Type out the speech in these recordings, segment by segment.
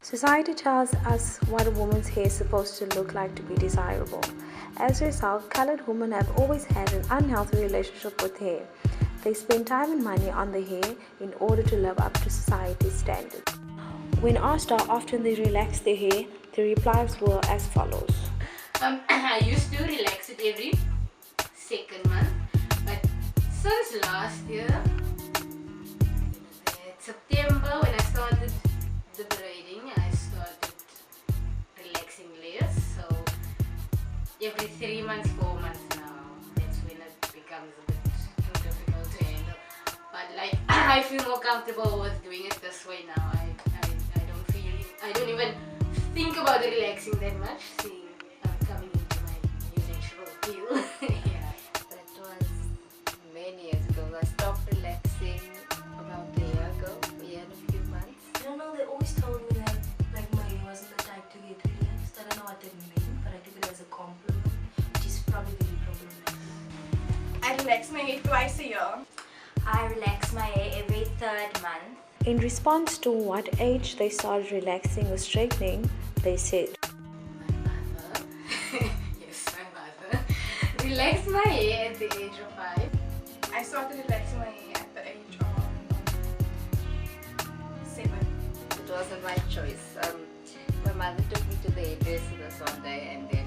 Society tells us what a woman's hair is supposed to look like to be desirable. As a result, colored women have always had an unhealthy relationship with hair. They spend time and money on their hair in order to live up to society's standards. When asked how often they relax their hair, the replies were as follows. I used to relax it every second month, but since last year, September, when I started the braiding, I started relaxing less. So every 3 months, 4 months now, that's when it becomes a bit too difficult to handle. But like I feel more comfortable with doing it this way now. I don't even think about relaxing that much, seeing I'm coming into my new natural feel. Yeah. That was many years ago. I stopped relaxing about a year ago, a year and a few months. I don't know, they always told me that like my hair wasn't the type to get relaxed. I don't know what that meant, but I took it as a compliment, which is probably very problematic. I relax my hair twice a year. I relax my hair every 3rd month. In response to what age they started relaxing or straightening, they said, My mother, yes, my mother, relaxed my hair at the age of 5. I started relaxing my hair at the age of 7. It wasn't my choice. My mother took me to the hairdresser this one day, and then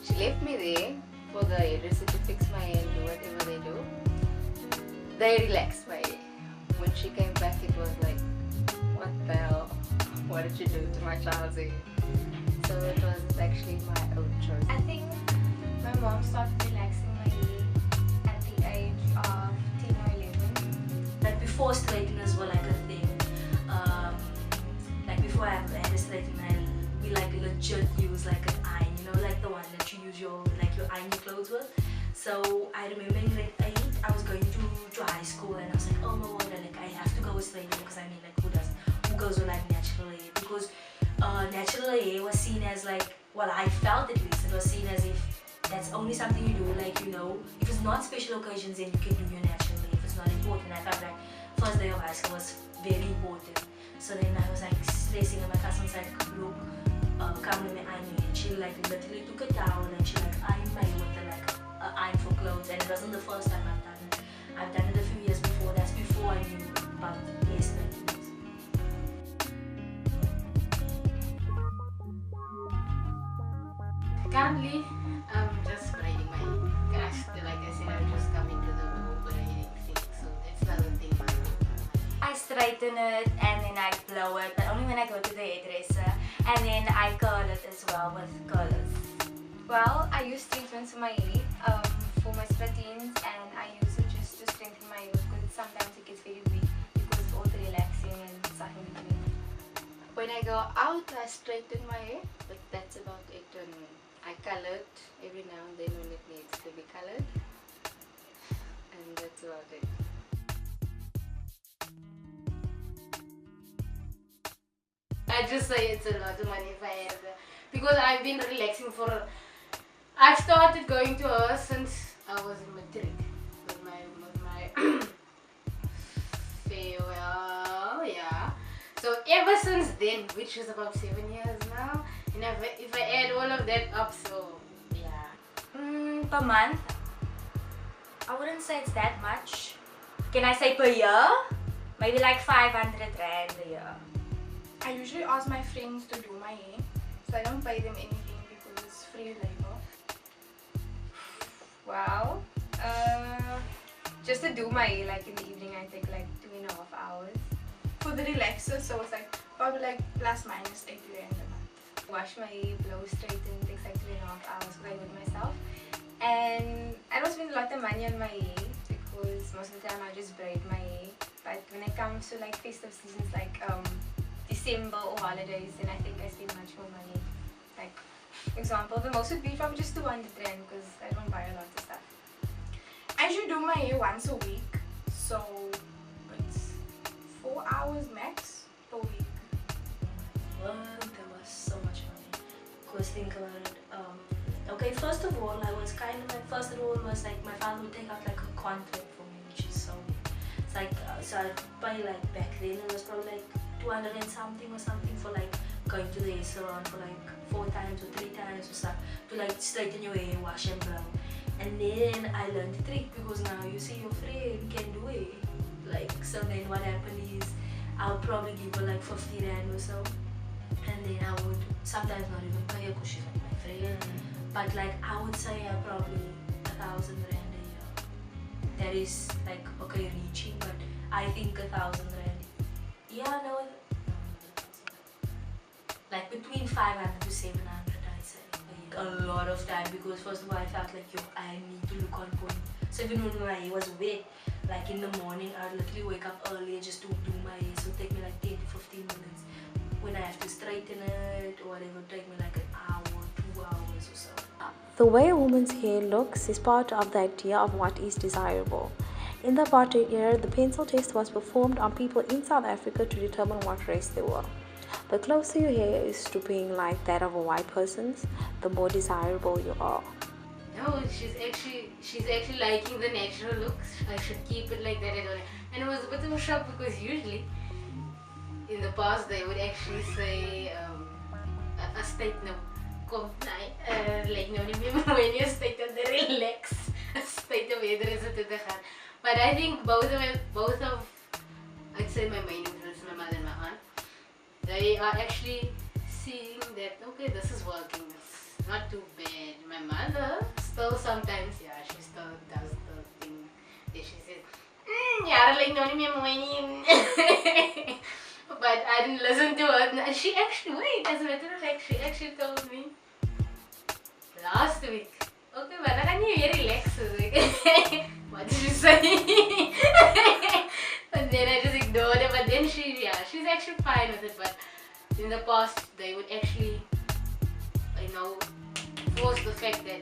she left me there for the hairdresser to fix my hair and do whatever they do. They relaxed my hair. When she came back, it was like, what the hell? What did you do to my child's hair? So it was actually my own choice. I think my mom started relaxing my hair at the age of 10 or 11. Like before straighteners were like a thing. Like before I had a straightener, we like legit use like an iron, you know, like the one that you use your iron your clothes with. So I remember in grade 8, I was going to high school, and I was like, oh my god, like I have to go with straightener, because I mean, like who goes with like natural hair? Because natural hair was seen as like, well, I felt at least, it was seen as if that's only something you do, like, you know, if it's not special occasions, then you can do your natural hair. If it's not important, I felt like first day of high school was very important. So then I was like stressing, and my cousin was like, look, come let me iron your hair. She like literally took a towel and she like ironed my hair with iron for clothes, and it wasn't the first time I've done it. I've done it a few years before. That's before I knew about hair straightners. Currently, I'm just braiding my hair. Gosh, like I said, I'm just coming to the whole braiding thing, so that's the other thing. I straighten it and then I blow it, but only when I go to the hairdresser. And then I curl it as well with curlers. Well, I use treatments for my hair, for my split ends, and I use it just to strengthen my hair because sometimes it gets very weak because of all the relaxing and stuff in between. When I go out, I straighten my hair, but that's about it. And I color it every now and then when it needs to be colored, and that's about it. I just say it's a lot of money if I had that. Because I've been relaxing I've started going to her since I was in matric with my farewell, yeah. So ever since then, which is about 7 years now, and if I add all of that up, so yeah. Per month, I wouldn't say it's that much. Can I say per year? Maybe like 500 rand a year. I usually ask my friends to do my hair, so I don't pay them anything because it's free labor. Well, just to do my hair, like in the evening, I take like 2.5 hours. For the relaxer, so it's like probably like plus minus 80 rand a month. Wash my hair, blow, straighten, takes like 2.5 hours because I do it myself. And I don't spend a lot of money on my hair because most of the time I just braid my hair. But when it comes to like festive seasons like December or holidays, then I think I spend much more money. Like, for example, the most would be probably just 200 rand because I don't buy a lot of stuff. I usually do my hair once a week, so it's 4 hours max per week. What? That was so much money. Because think about it. Okay, first of all, I was kind of like, first of all was like my father would take out like a contract for me, which is so, it's like, so I'd pay like back then it was probably like 200 and something or something for like going to the hair salon for like 4 times or 3 times or stuff to like straighten your hair, wash and blow. And then I learned the trick because now you see your friend can do it. Like, so then what happened is I'll probably give her like 50 rand or so, and then I would sometimes not even pay her because she's like my friend. But like I would say probably 1,000 rand a year. That is like okay reaching, but I think 1,000 rand. Yeah, no, like between 500 to 700, I'd say. A lot of time because first of all I felt like yo, I need to look on point. So even when my hair was wet, like in the morning I'd literally wake up earlier just to do my hair. So it take me like 10 to 15 minutes. When I have to straighten it or whatever, it take me like an hour, 2 hours or so. The way a woman's hair looks is part of the idea of what is desirable. In the apartheid era, the pencil test was performed on people in South Africa to determine what race they were. The closer your hair is to being like that of a white person's, the more desirable you are. No, she's actually liking the natural looks. I should keep it like that. And it was a bit of a shock because usually in the past they would actually say a state no. Like no nie meer when you state on the relax, a state of whether is it te gaan. But I think both of I'd say my main influence, my mother and my aunt, they are actually seeing that okay, this is working, it's not too bad. My mother still sometimes, yeah, she still does the thing that she says, yeah, like no nie meer mooi nie. But I didn't listen to her. She actually, wait, as a matter of fact, she actually told me last week, okay, but I can't you relax. What did you say? And then I just ignored it. But then she's actually fine with it. But in the past, they would actually, force the fact that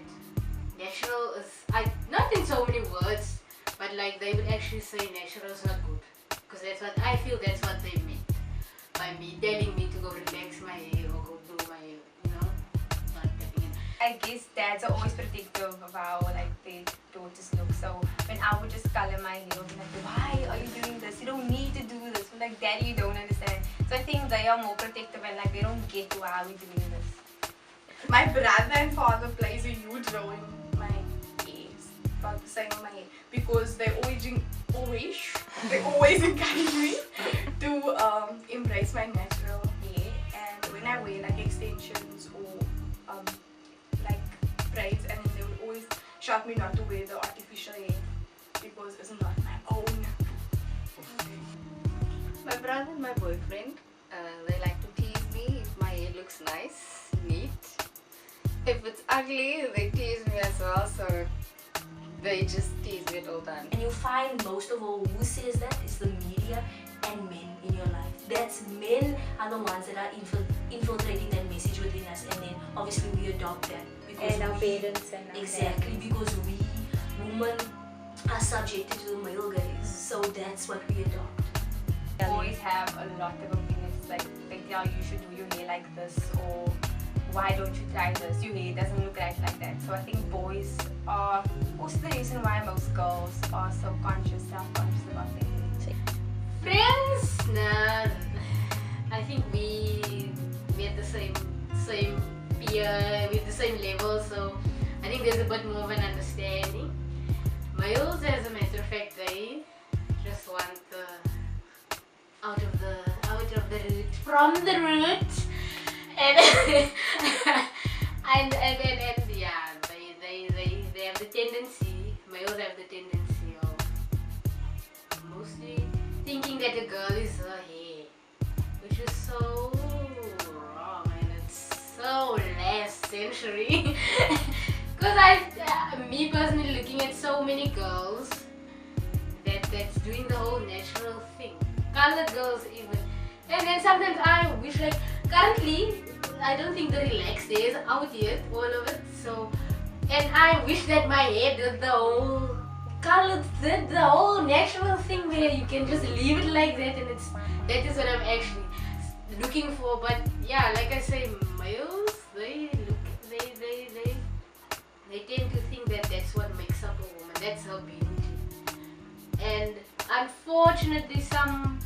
natural is, not in so many words, but like they would actually say natural is not good. Because that's what I feel, that's what they meant by me telling me to go relax my hair or go do my hair, not getting it. I guess dads are always protective of how like their daughters look. So when I would just color my hair, I'd be like, why are you doing this? You don't need to do this. I'm like, Daddy, you don't understand. So I think they are more protective and like they don't get why we're doing this. My brother and father plays a huge role in my hair, about the same on my hair, because they always encourage me to embrace my natural hair. And when I wear like extensions or like braids, and they would always shout me not to wear the artificial hair because it's not my own. My brother and my boyfriend, they like to tease me if my hair looks nice, neat. If it's ugly, they tease me as well, so they just tease me at all times. And you find most of all who says that is the media and men in your life. That's men are the ones that are infiltrating that message within us, and then obviously we adopt that. Because And our parents and our exactly, because we women are subjected to the male gaze, so that's what we adopt. Boys have a lot of opinions, like they tell you should do your hair like this, or why don't you try this, your hair doesn't look right like that. So I think boys are also the reason why most girls are so self-conscious about their hair. Friends? Nah, I think we at the same peer, with the same level, so I think there's a bit more of an understanding. Males, as a matter of fact, they just want out of the root, from the root, and and yeah, they have the tendency, males have the tendency of mostly thinking that a girl is her hair, which is so wrong, and it's so last century. Because me personally looking at so many girls that's doing the whole natural thing, colored girls even, and then sometimes I wish, like, currently I don't think the relaxed hair is out yet, all of it, so, and I wish that my hair did the whole colored, did the whole natural thing where you can just leave it like that, and that is what I'm actually looking for. But yeah, like I say, males, they tend to think that that's what makes up a woman, that's her beauty. And unfortunately, some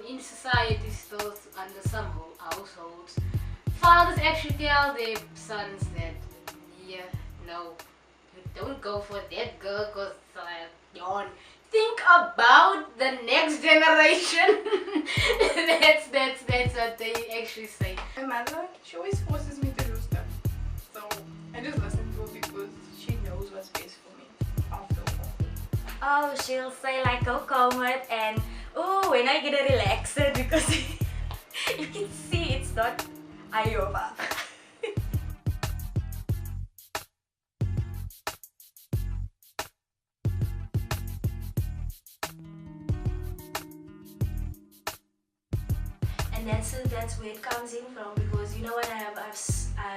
in society still under some households, fathers actually tell their sons that, yeah, no, you don't go for that girl because you think about the next generation. That's what they actually say. My mother, she always forces me to do stuff. So I just listen to her because she knows what's best for me after all. Oh, she'll say like, "Oh, come it," and oh, when I get a relaxer because you can see it's not Iowa. And that's where it comes in from, because you know what I have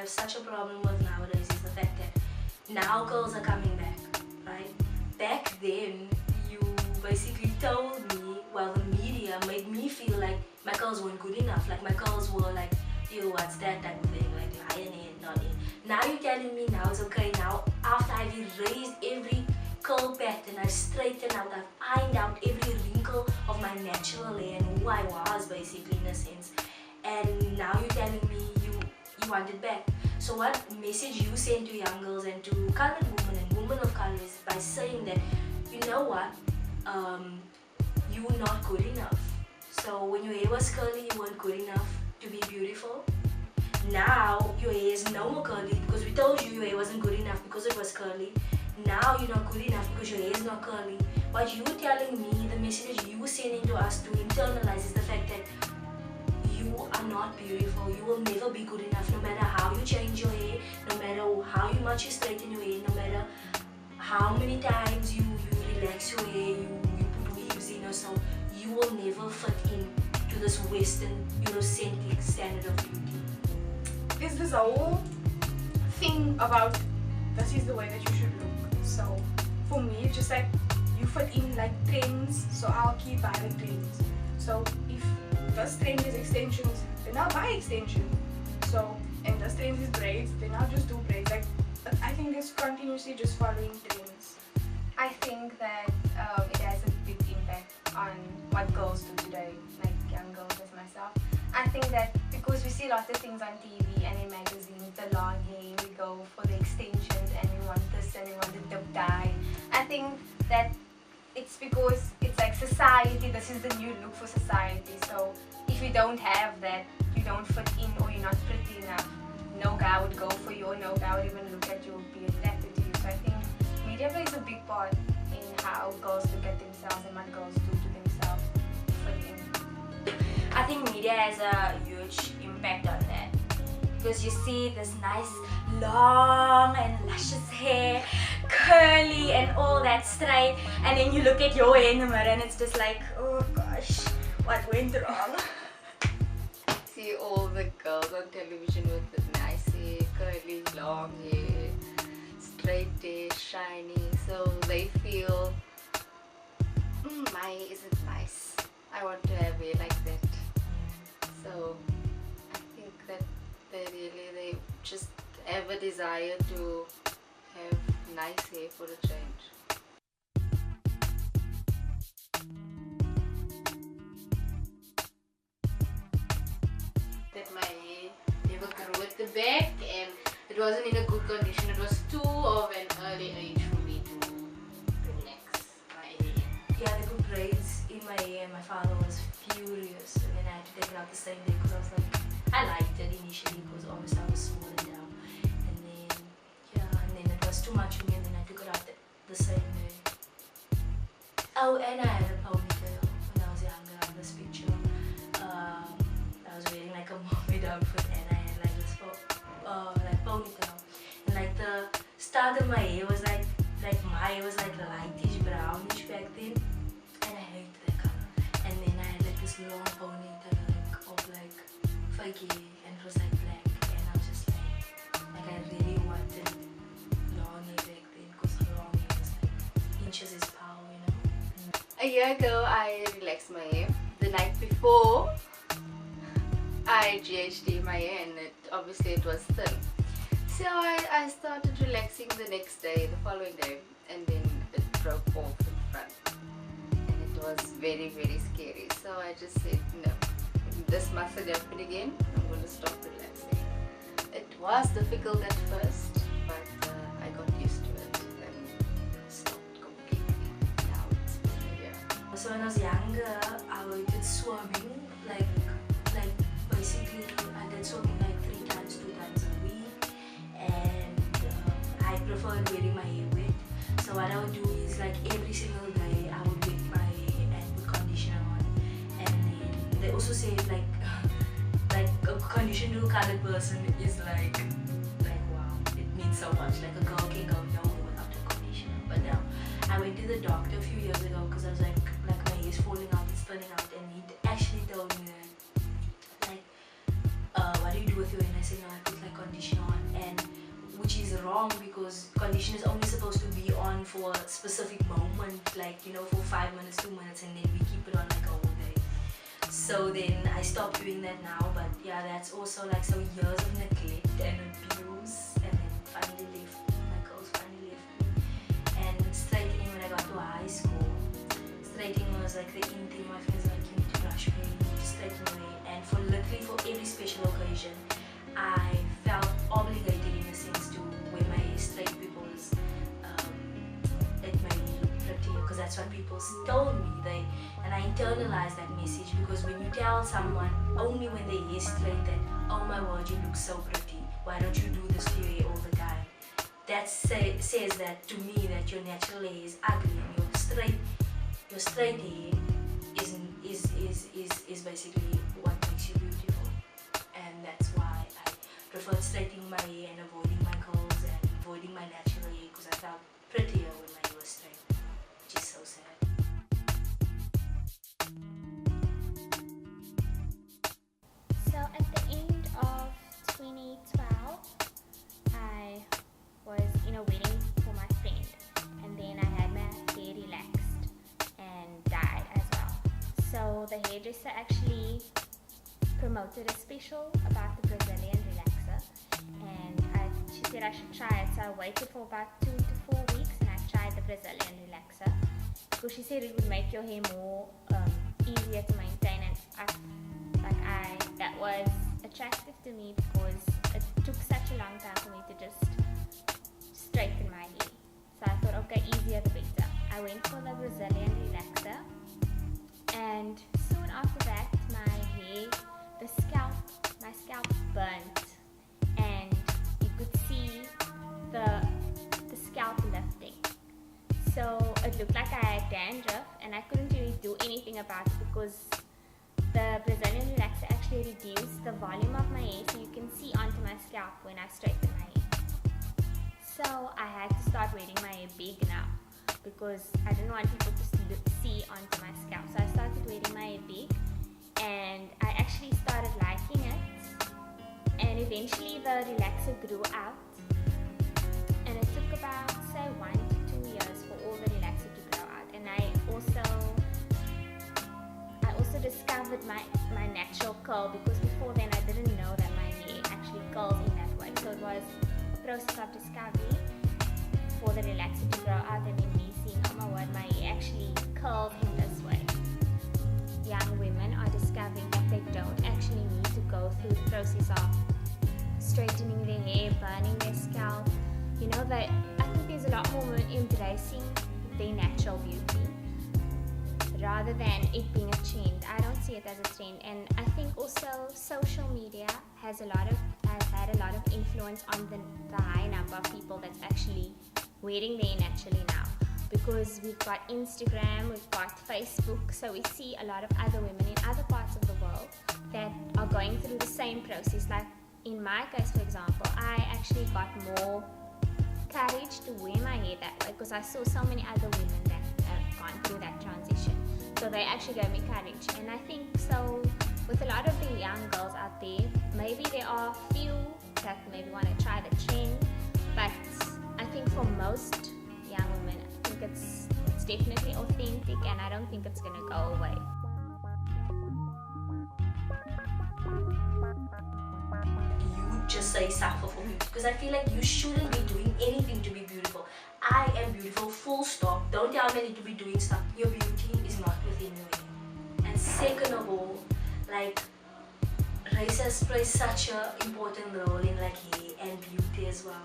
such a problem with nowadays is the fact that now girls are coming back, right? Back then you basically told me, well, the media made me feel like my girls weren't good enough, like my girls were like, ew, what's that type of thing, like lying in, not in. Now you're telling me now it's okay. Now after I've erased every curl pattern, I've straightened out, I've ironed out every wrinkle of my natural hair and who I was basically in a sense, and now you're telling me you want it back. So what message you send to young girls and to colored women and women of color is by saying that, you know what, you're not good enough. So when your hair was curly, you weren't good enough to be beautiful. Now your hair is no more curly because we told you your hair wasn't good enough because it was curly. Now you're not good enough because your hair is not curly. What you're telling me, the message you were sending to us to internalize is the fact that you are not beautiful. You will never be good enough no matter how you change your hair, no matter how much you straighten your hair, no matter how many times you relax your hair, you put weaves in or so. You will never fit in to this Western Eurocentric standard of beauty. There's this whole thing about this is the way that you should look. So for me, it's just like you fit in like trends, so I'll keep by the trends. So if this trend is extensions, then I'll buy extensions. So and this trend is braids, then I'll just do braids. Like I think it's continuously just following trends. I think that it has a big impact on what girls do today, like young girls as myself. I think that because we see lots of things on TV and in magazines, the long hair, we go for the extensions and we want this and we want the dip dye. I think that it's because it's like society, this is the new look for society. So if you don't have that, you don't fit in or you're not pretty enough, no guy would go for you or no guy would even look at you or be attracted to you. So I think media plays a big part in how girls look at themselves and what girls do to themselves to fit in. I think media has a huge impact on that, because you see this nice long and luscious hair, curly and all that straight, and then you look at your hair in the mirror and it's just like, oh gosh, what went wrong? See all the girls on television with the nice hair, curly, long hair, straight hair, shiny, so they feel, my hair isn't nice. I want to have hair like that. So I think that they just have a desire to have nice hair for a change. That my hair never grew at the back and it wasn't in a good condition. It was too of an early age for me to relax my hair. Yeah, they put braids in my hair and my father was furious, and then I had to take it out the same day because I was like, I liked it initially because obviously I was smaller down, and then it was too much for me and then I took it out the same day. Oh, and I had a ponytail when I was younger on this picture. I was wearing like a mermaid outfit and I had like this like ponytail, and like the start of my hair was like my hair was like lightish brownish back then, and I hated that color. And then I had like this long ponytail of like fake hair, and it was like black, and I was just like I really wanted long hair back then because long hair was like inches is power, you know. A year ago, I relaxed my hair. The night before, I GHD my hair and obviously it was thin. So I started relaxing the next day, the following day, and then it broke off in front. And it was very, very scary. So I just said, no, this mustn't happen again. I'm going to stop relaxing. It was difficult at first, but I got used to it and stopped completely. Now it's been a year. So when I was younger, I did swimming, like basically I did swimming like 3 times, 2 times a week, and I preferred wearing my hair wet. So what I would do is like every single day I would wet my hair and put conditioner on, and then they also say like a conditioner to a colored person is like wow, it means so much. Like a girl can go nowhere without a conditioner. But now I went to the doctor a few years ago because I was like my hair is falling out, it's spinning out, and he actually told me that like what do you do with your hair? And I said no, I put like conditioner on, and which is wrong because conditioner is only supposed to be on for a specific moment, like for 5 minutes, 2 minutes, and then we keep it on like a whole day. So then I stopped doing that now, but yeah, that's also like some years of neglect and abuse, and then finally left me. My girls finally left me. And straightening when I got to high school, straightening was like the in thing. My friends were like, you need to brush your hair, you need to straighten your hair, and for literally for every special occasion, I felt obligated in a sense to wear my hair straight because it made me look prettier, because that's what people told me. And I internalized that message, because when you tell someone only when their hair straight that, oh my word, you look so pretty, why don't you do this to your hair all the time? That says that to me that your natural hair is ugly, and your straight hair is basically what makes you beautiful. And that's why I preferred straightening my hair and avoiding my curls and avoiding my natural hair, because I felt prettier when my hair was straight, which is so sad. So at the end of 2012, I was in a wedding for my friend, and then I had my hair relaxed and dyed as well. So the hairdresser actually promoted a special about the Brazilian relaxer, and she said I should try it. So I waited for about 2 to 4 weeks, and I tried the Brazilian relaxer because she said it would make your hair more easier to maintain, and that was attractive to me because it took such a long time for me to just straighten my hair. So I thought, okay, easier the better. I went for the Brazilian relaxer, and soon after that my scalp burnt, and you could see the scalp lifting. So it looked like I had dandruff, and I couldn't really do anything about it because the Brazilian relaxer actually reduced the volume of my hair, so you can see onto my scalp when I straighten my hair. So I had to start wearing my hair big now because I didn't want people to see onto my scalp. So I started wearing my hair big, and I actually started liking it. And eventually the relaxer grew out, and it took about say 1 to 2 years for all the relaxer to grow out. And I also discovered my natural curl, because before then I didn't know that my hair actually curls in that way. So it was a process of discovery for the relaxer to grow out, and then me seeing, oh my word, my hair actually curls in this way. Young women are discovering that they don't actually need to go through the process of straightening their hair, burning their scalp. I think there's a lot more women embracing their natural beauty rather than it being a trend. I don't see it as a trend, and I think also social media has had a lot of influence on the high number of people that's actually wearing their naturally now, because we've got Instagram, we've got Facebook, so we see a lot of other women in other parts of the world that are going through the same process. Like in my case, for example, I actually got more courage to wear my hair that way because I saw so many other women that have gone through that transition. So they actually gave me courage, and I think so with a lot of the young girls out there, maybe there are a few that maybe want to try the trend, but I think for most young women, I think it's definitely authentic, and I don't think it's going to go away. You just say suffer for beauty, because I feel like you shouldn't be doing anything to be beautiful. I am beautiful, full stop. Don't tell me I need to be doing stuff. Your beauty is not with within your hair. And second of all, like race has played such an important role in like hair and beauty as well.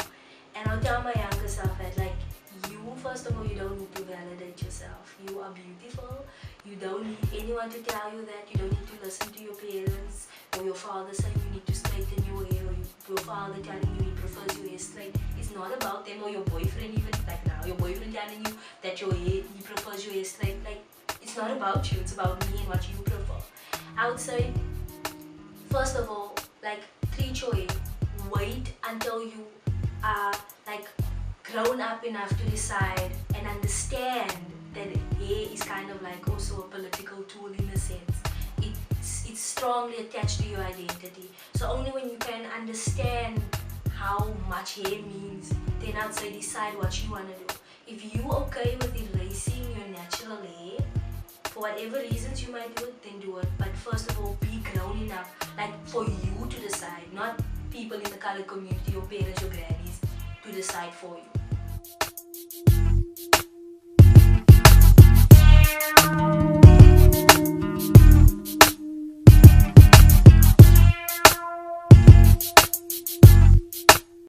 And I'll tell my younger self that like you, first of all, you don't need to validate yourself. You are beautiful. You don't need anyone to tell you that. You don't need to listen to your parents or your father saying you need to straighten your hair, or your father telling you he prefers your hair straight. It's not about them, or your boyfriend even, like now, your boyfriend telling you that your hair, he prefers your hair straight. Like, it's not about you, it's about me and what you prefer. I would say, first of all, like, treat your hair. Wait until you are like grown up enough to decide and understand that hair is kind of like also a political tool in a sense. It's strongly attached to your identity. So only when you can understand how much hair means, then I'd say decide what you want to do. If you're okay with erasing your natural hair, for whatever reasons you might do it, then do it. But first of all, be grown enough, like for you to decide, not people in the colored community, your parents, your grannies, to decide for you.